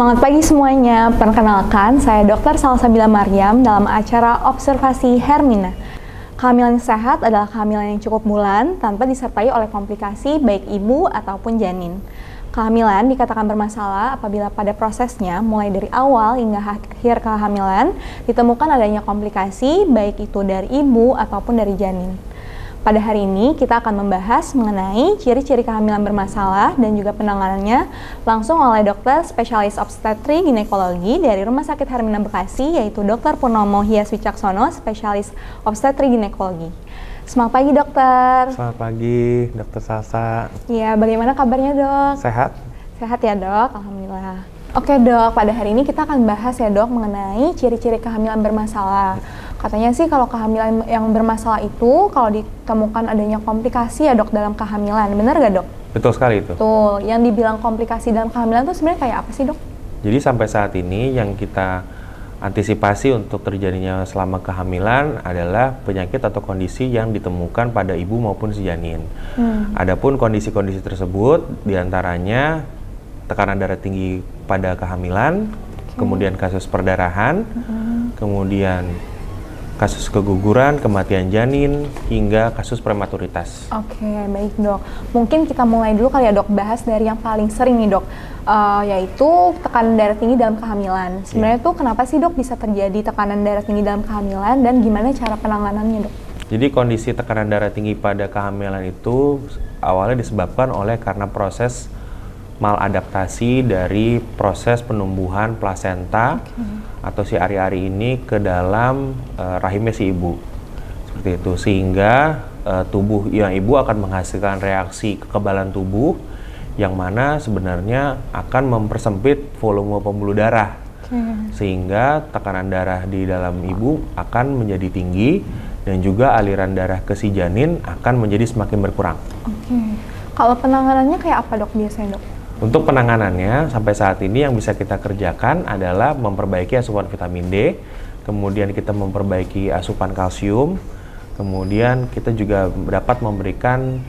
Selamat pagi semuanya, perkenalkan saya Dr. Salsabila Maryam dalam acara Observasi Hermina. Kehamilan sehat adalah kehamilan yang cukup bulan tanpa disertai oleh komplikasi baik ibu ataupun janin. Kehamilan dikatakan bermasalah apabila pada prosesnya mulai dari awal hingga akhir kehamilan ditemukan adanya komplikasi baik itu dari ibu ataupun dari janin. Pada hari ini kita akan membahas mengenai ciri-ciri kehamilan bermasalah dan juga penanganannya langsung oleh dokter spesialis obstetri ginekologi dari Rumah Sakit Hermina Bekasi, yaitu Dr. Purnomo Hias Wicaksono, spesialis obstetri ginekologi. Selamat pagi dokter. Selamat pagi dokter Salsa. Ya, bagaimana kabarnya dok? Sehat? Sehat ya dok, alhamdulillah. Oke dok, pada hari ini kita akan bahas ya dok mengenai ciri-ciri kehamilan bermasalah. Katanya sih kalau kehamilan yang bermasalah itu kalau ditemukan adanya komplikasi ya dok dalam kehamilan, benar gak dok? Betul sekali itu. Betul, yang dibilang komplikasi dalam kehamilan itu sebenarnya kayak apa sih dok? Jadi sampai saat ini yang kita antisipasi untuk terjadinya selama kehamilan adalah penyakit atau kondisi yang ditemukan pada ibu maupun si janin. Adapun kondisi-kondisi tersebut diantaranya tekanan darah tinggi pada kehamilan, kemudian kasus perdarahan, kemudian kasus keguguran, kematian janin, hingga kasus prematuritas. Oke, baik dok. Mungkin kita mulai dulu kali ya dok, bahas dari yang paling sering nih dok, yaitu tekanan darah tinggi dalam kehamilan. Sebenarnya tuh kenapa sih dok bisa terjadi tekanan darah tinggi dalam kehamilan dan gimana cara penanganannya dok? Jadi kondisi tekanan darah tinggi pada kehamilan itu awalnya disebabkan oleh karena proses maladaptasi dari proses penumbuhan plasenta atau si ari-ari ini ke dalam rahimnya si ibu, seperti itu, sehingga tubuh yang ibu akan menghasilkan reaksi kekebalan tubuh yang mana sebenarnya akan mempersempit volume pembuluh darah, sehingga tekanan darah di dalam ibu akan menjadi tinggi dan juga aliran darah ke si janin akan menjadi semakin berkurang. Kalau penanganannya kayak apa dok biasanya dok? Untuk penanganannya sampai saat ini yang bisa kita kerjakan adalah memperbaiki asupan vitamin D, kemudian kita memperbaiki asupan kalsium, kemudian kita juga dapat memberikan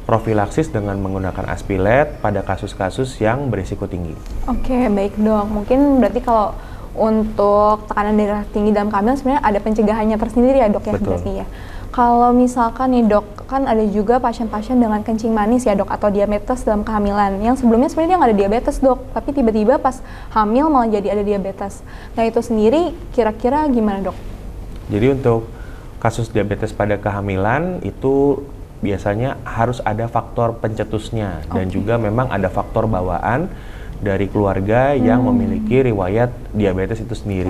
profilaksis dengan menggunakan aspilet pada kasus-kasus yang berisiko tinggi. Oke, baik dok. Mungkin berarti kalau untuk tekanan darah tinggi dalam kehamilan sebenarnya ada pencegahannya tersendiri ya dok ya? Betul. Berarti ya. Kalau misalkan nih dok, kan ada juga pasien-pasien dengan kencing manis ya dok, atau diabetes dalam kehamilan, yang sebelumnya sebenarnya dia nggak ada diabetes dok, tapi tiba-tiba pas hamil malah jadi ada diabetes. Nah itu sendiri kira-kira gimana dok? Jadi untuk kasus diabetes pada kehamilan itu biasanya harus ada faktor pencetusnya dan juga memang ada faktor bawaan dari keluarga yang memiliki riwayat diabetes itu sendiri.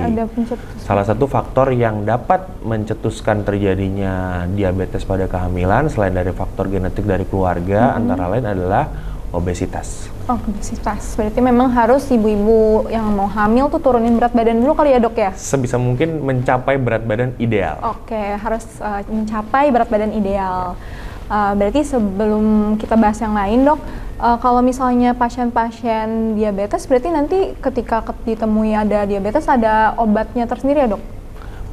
Salah satu faktor yang dapat mencetuskan terjadinya diabetes pada kehamilan selain dari faktor genetik dari keluarga antara lain adalah obesitas. Obesitas, berarti memang harus ibu-ibu yang mau hamil tuh turunin berat badan dulu kali ya dok ya? Sebisa mungkin mencapai berat badan ideal. Oke, harus mencapai berat badan ideal. Berarti sebelum kita bahas yang lain dok, kalau misalnya pasien-pasien diabetes, berarti nanti ketika ditemui ada diabetes ada obatnya tersendiri ya dok?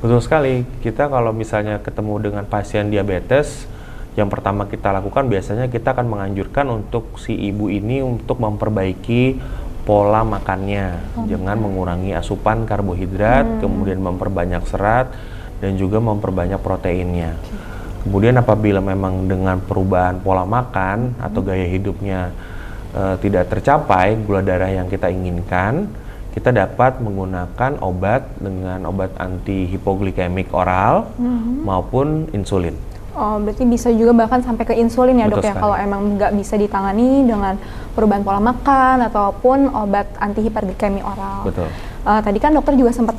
Betul sekali, kita kalau misalnya ketemu dengan pasien diabetes, yang pertama kita lakukan biasanya kita akan menganjurkan untuk si ibu ini untuk memperbaiki pola makannya, jangan mengurangi asupan karbohidrat, kemudian memperbanyak serat, dan juga memperbanyak proteinnya. Kemudian apabila memang dengan perubahan pola makan atau gaya hidupnya tidak tercapai gula darah yang kita inginkan, kita dapat menggunakan obat dengan obat antihipoglikemik oral maupun insulin. Oh, berarti bisa juga bahkan sampai ke insulin ya dok ya, kalau emang nggak bisa ditangani dengan perubahan pola makan ataupun obat antihiperglikemi oral. Betul. Tadi kan dokter juga sempat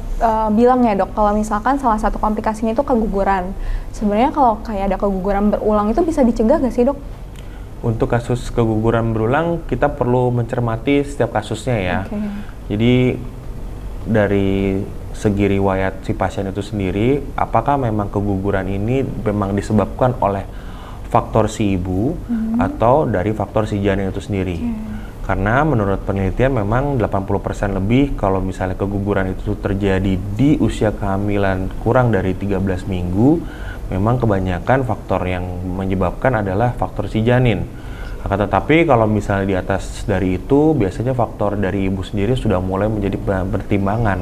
bilang ya dok, kalau misalkan salah satu komplikasinya itu keguguran. Sebenarnya kalau kayak ada keguguran berulang itu bisa dicegah nggak sih dok? Untuk kasus keguguran berulang kita perlu mencermati setiap kasusnya ya. Jadi dari segi riwayat si pasien itu sendiri, apakah memang keguguran ini memang disebabkan oleh faktor si ibu atau dari faktor si janin itu sendiri. Karena menurut penelitian memang 80% lebih kalau misalnya keguguran itu terjadi di usia kehamilan kurang dari 13 minggu, memang kebanyakan faktor yang menyebabkan adalah faktor si janin. Akan tetapi kalau misalnya di atas dari itu, biasanya faktor dari ibu sendiri sudah mulai menjadi pertimbangan.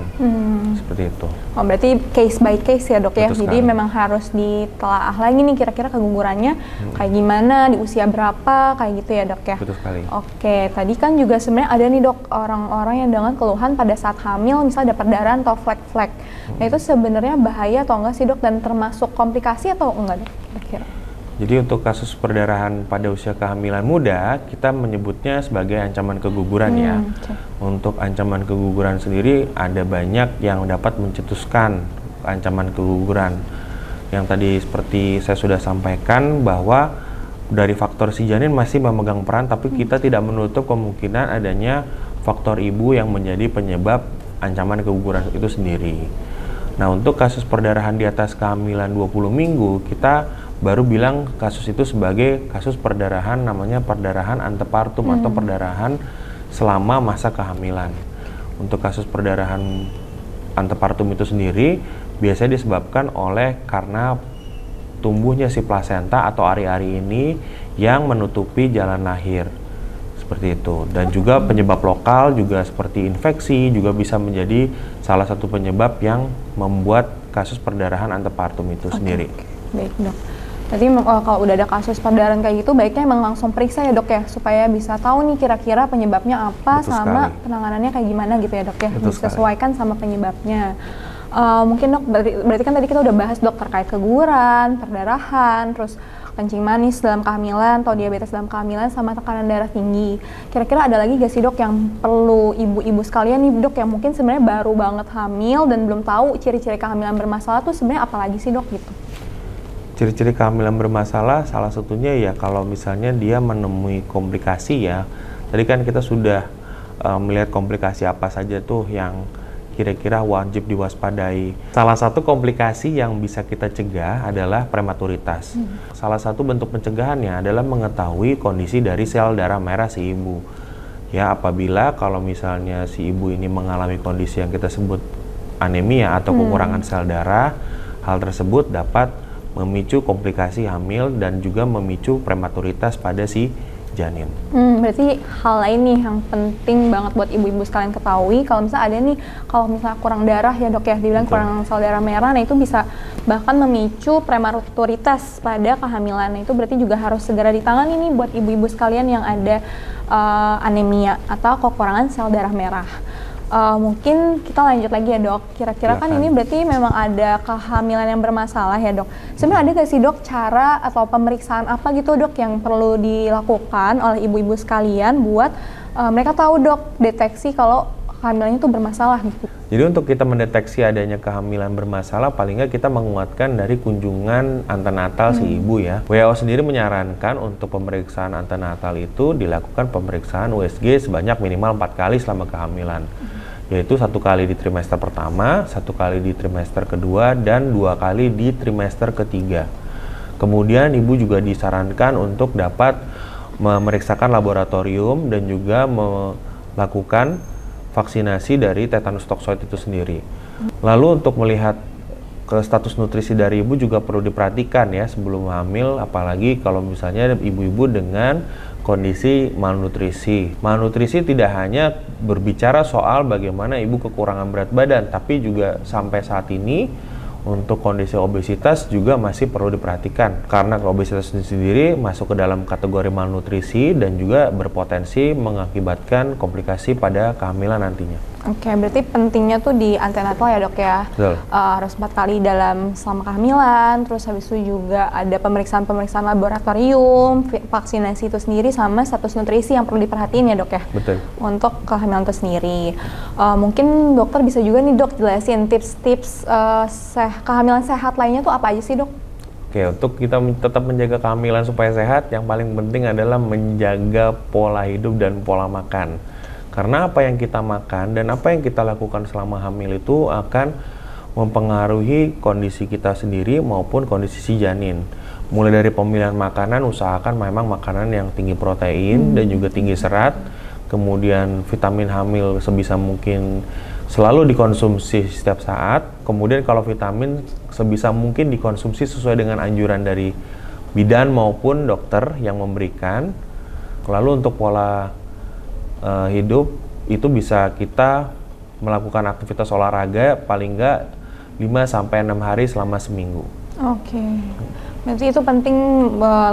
Seperti itu. Oh, berarti case by case ya dok ya. Betul Jadi sekali. memang harus ditelaah lagi nih kira-kira kegugurannya kayak gimana, di usia berapa, kayak gitu ya dok ya. Betul sekali. Oke, tadi kan juga sebenarnya ada nih dok orang-orang yang dengan keluhan pada saat hamil, misalnya ada perdarahan atau flek-flek. Nah itu sebenarnya bahaya atau enggak sih dok, dan termasuk komplikasi atau enggak dok kira-kira? Jadi untuk kasus perdarahan pada usia kehamilan muda, kita menyebutnya sebagai ancaman keguguran ya. Okay. Untuk ancaman keguguran sendiri ada banyak yang dapat mencetuskan ancaman keguguran. Yang tadi seperti saya sudah sampaikan bahwa dari faktor si janin masih memegang peran, tapi kita tidak menutup kemungkinan adanya faktor ibu yang menjadi penyebab ancaman keguguran itu sendiri. Nah, untuk kasus perdarahan di atas kehamilan 20 minggu, kita baru bilang kasus itu sebagai kasus perdarahan, namanya perdarahan antepartum atau perdarahan selama masa kehamilan. Untuk kasus perdarahan antepartum itu sendiri biasanya disebabkan oleh karena tumbuhnya si plasenta atau ari-ari ini yang menutupi jalan lahir. Seperti itu. Dan juga penyebab lokal juga seperti infeksi juga bisa menjadi salah satu penyebab yang membuat kasus perdarahan antepartum itu sendiri. Baik dok. Jadi kalau udah ada kasus perdarahan kayak gitu, baiknya emang langsung periksa ya dok ya, supaya bisa tahu nih kira-kira penyebabnya apa. Betul sama sekali. Penanganannya kayak gimana gitu ya dok ya, disesuaikan sama penyebabnya. Mungkin dok, berarti kan tadi kita udah bahas dok terkait keguguran, perdarahan, terus kencing manis dalam kehamilan atau diabetes dalam kehamilan, sama tekanan darah tinggi. Kira-kira ada lagi gak sih dok yang perlu ibu-ibu sekalian nih dok, yang mungkin sebenarnya baru banget hamil dan belum tahu ciri-ciri kehamilan bermasalah tuh sebenarnya apa lagi sih dok gitu? Ciri-ciri kehamilan bermasalah salah satunya ya kalau misalnya dia menemui komplikasi ya. Tadi kan kita sudah melihat komplikasi apa saja tuh yang kira-kira wajib diwaspadai. Salah satu komplikasi yang bisa kita cegah adalah prematuritas. Salah satu bentuk pencegahannya adalah mengetahui kondisi dari sel darah merah si ibu. Ya, apabila kalau misalnya si ibu ini mengalami kondisi yang kita sebut anemia atau kekurangan sel darah, hal tersebut dapat memicu komplikasi hamil dan juga memicu prematuritas pada si janin. Berarti hal lain nih yang penting banget buat ibu-ibu sekalian ketahui, kalau misalnya ada nih, kalau misalnya kurang darah ya dok ya, dibilang kurang sel darah merah, nah itu bisa bahkan memicu prematuritas pada kehamilan. Nah itu berarti juga harus segera ditangani nih buat ibu-ibu sekalian yang ada anemia atau kekurangan sel darah merah. Mungkin kita lanjut lagi ya dok, kira-kira kan ini berarti memang ada kehamilan yang bermasalah ya dok. Sebenarnya ada gak sih dok cara atau pemeriksaan apa gitu dok yang perlu dilakukan oleh ibu-ibu sekalian buat mereka tahu dok deteksi kalau kehamilannya itu bermasalah gitu? Jadi untuk kita mendeteksi adanya kehamilan bermasalah, paling nggak kita menguatkan dari kunjungan antenatal si ibu ya. WHO sendiri menyarankan untuk pemeriksaan antenatal itu dilakukan pemeriksaan USG sebanyak minimal 4 kali selama kehamilan. Yaitu 1 kali di trimester pertama, 1 kali di trimester kedua, dan 2 kali di trimester ketiga. Kemudian ibu juga disarankan untuk dapat memeriksakan laboratorium dan juga melakukan vaksinasi dari tetanus toksoid itu sendiri. Lalu untuk melihat ke status nutrisi dari ibu juga perlu diperhatikan ya sebelum hamil, apalagi kalau misalnya ibu-ibu dengan kondisi malnutrisi. Malnutrisi tidak hanya berbicara soal bagaimana ibu kekurangan berat badan, tapi juga sampai saat ini untuk kondisi obesitas juga masih perlu diperhatikan, karena obesitas sendiri masuk ke dalam kategori malnutrisi dan juga berpotensi mengakibatkan komplikasi pada kehamilan nantinya. Oke, berarti pentingnya tuh di antenatal ya dok ya. Betul. Harus 4 kali dalam selama kehamilan, terus habis itu juga ada pemeriksaan laboratorium, vaksinasi itu sendiri, sama status nutrisi yang perlu diperhatiin ya dok ya. Betul. Untuk kehamilan itu sendiri. Mungkin dokter bisa juga nih dok jelasin tips-tips kehamilan sehat lainnya tuh apa aja sih dok? Oke, untuk kita tetap menjaga kehamilan supaya sehat, yang paling penting adalah menjaga pola hidup dan pola makan. Karena apa yang kita makan dan apa yang kita lakukan selama hamil itu akan mempengaruhi kondisi kita sendiri maupun kondisi si janin. Mulai dari pemilihan makanan, usahakan memang makanan yang tinggi protein dan juga tinggi serat. Kemudian vitamin hamil sebisa mungkin selalu dikonsumsi setiap saat. Kemudian kalau vitamin sebisa mungkin dikonsumsi sesuai dengan anjuran dari bidan maupun dokter yang memberikan. Lalu untuk pola hidup itu bisa kita melakukan aktivitas olahraga paling nggak 5-6 hari selama seminggu. Oke. Berarti itu penting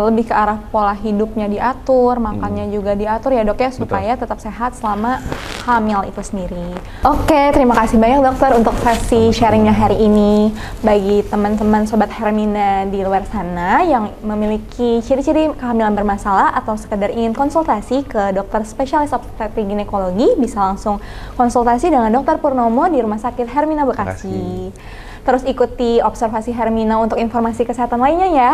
lebih ke arah pola hidupnya diatur, makannya juga diatur ya dok ya, supaya tetap sehat selama hamil itu sendiri. Oke, terima kasih banyak dokter untuk sesi sharingnya hari ini. Bagi teman-teman sobat Hermina di luar sana yang memiliki ciri-ciri kehamilan bermasalah atau sekedar ingin konsultasi ke dokter spesialis obstetrik ginekologi, bisa langsung konsultasi dengan Dokter Purnomo di Rumah Sakit Hermina Bekasi. Terus ikuti observasi Hermina untuk informasi kesehatan lainnya ya.